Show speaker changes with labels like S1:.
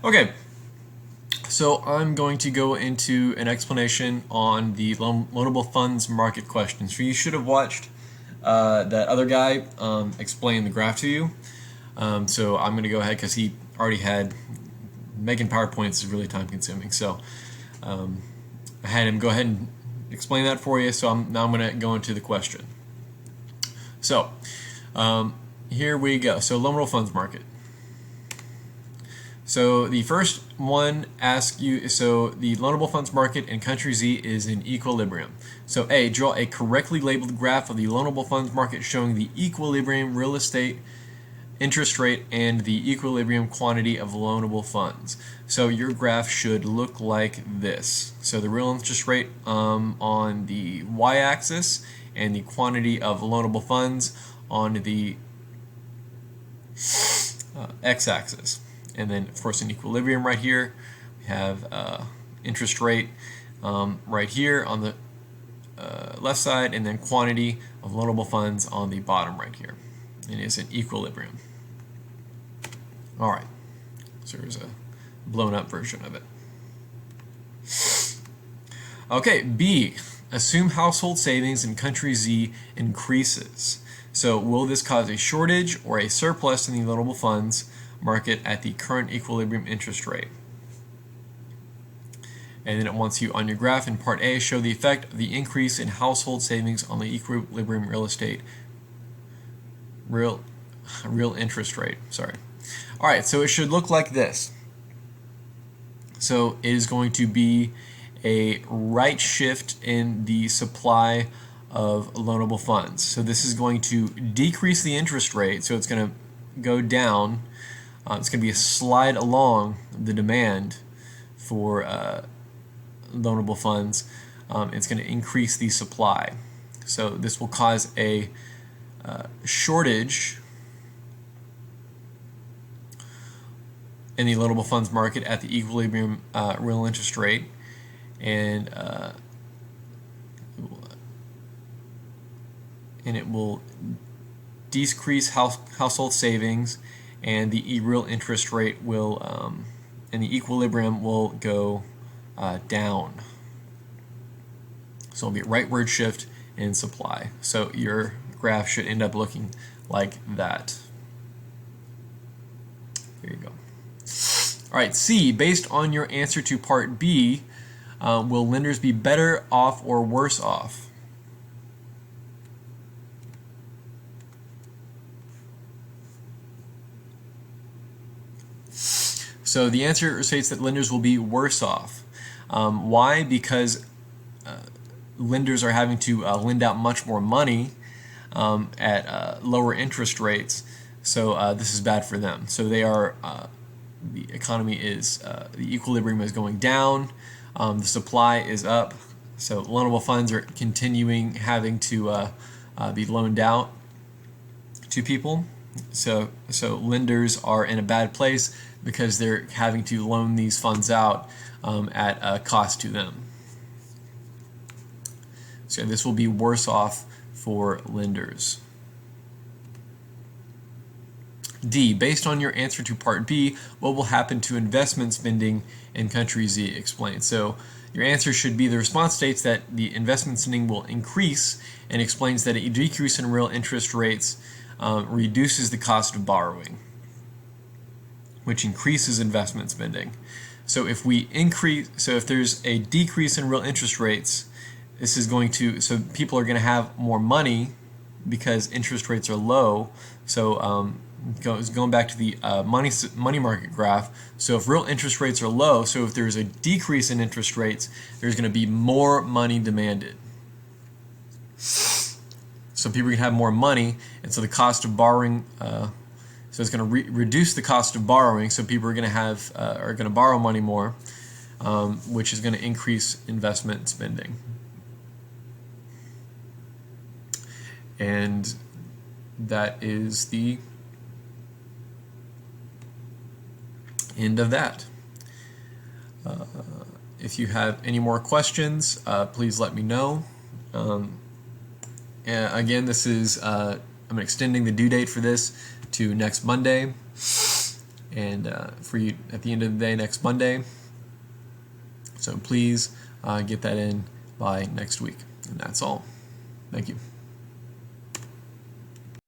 S1: Okay, so I'm going to go into an explanation on the loanable funds market question. So you should have watched that other guy explain the graph to you. So I'm going to go ahead because he already had making PowerPoints is really time consuming. So I had him go ahead and explain that for you. So now I'm going to go into the question. So here we go. So loanable funds market. So the first one asks you, so the loanable funds market in country Z is in equilibrium. So A, draw a correctly labeled graph of the loanable funds market showing the equilibrium real estate interest rate and the equilibrium quantity of loanable funds. So your graph should look like this. So the real interest rate on the y-axis and the quantity of loanable funds on the x-axis. And then, of course, in equilibrium right here, we have interest rate right here on the left side, and then quantity of loanable funds on the bottom right here. It is in equilibrium. All right, so there's a blown up version of it. Okay, B, assume household savings in country Z increases. So will this cause a shortage or a surplus in the loanable funds market at the current equilibrium interest rate? And then it wants you on your graph in part A, show the effect of the increase in household savings on the equilibrium real interest rate. Sorry. All right, so it should look like this. So it is going to be a right shift in the supply of loanable funds. So this is going to decrease the interest rate, so it's going to go down. It's going to be a slide along the demand for loanable funds. It's going to increase the supply. So this will cause a shortage in the loanable funds market at the equilibrium real interest rate, and it will decrease household savings, and the real interest rate will, and the equilibrium will go down. So it'll be a rightward shift in supply. So your graph should end up looking like that. There you go. All right, C, based on your answer to part B, will lenders be better off or worse off? So the answer states that lenders will be worse off. Why? Because lenders are having to lend out much more money at lower interest rates. So this is bad for them. So they are, the economy is, the equilibrium is going down, the supply is up. So loanable funds are continuing having to be loaned out to people. So lenders are in a bad place because they're having to loan these funds out at a cost to them. So this will be worse off for lenders. D, based on your answer to part B, what will happen to investment spending in country Z? Explain. So your answer should be, the response states that the investment spending will increase, and explains that a decrease in real interest rates reduces the cost of borrowing, which increases investment spending. So if there's a decrease in real interest rates, this is going to, so people are going to have more money because interest rates are low. So going back to the money market graph, so if real interest rates are low, so if there's a decrease in interest rates, there's going to be more money demanded. So people are going to have more money, and so the cost of borrowing, so it's going to reduce the cost of borrowing. So people are going to borrow money more, which is going to increase investment spending. And that is the end of that. If you have any more questions, please let me know. Again, this is I'm extending the due date for this to next Monday. and for you at the end of the day next Monday. So please get that in by next week. And that's all. Thank you.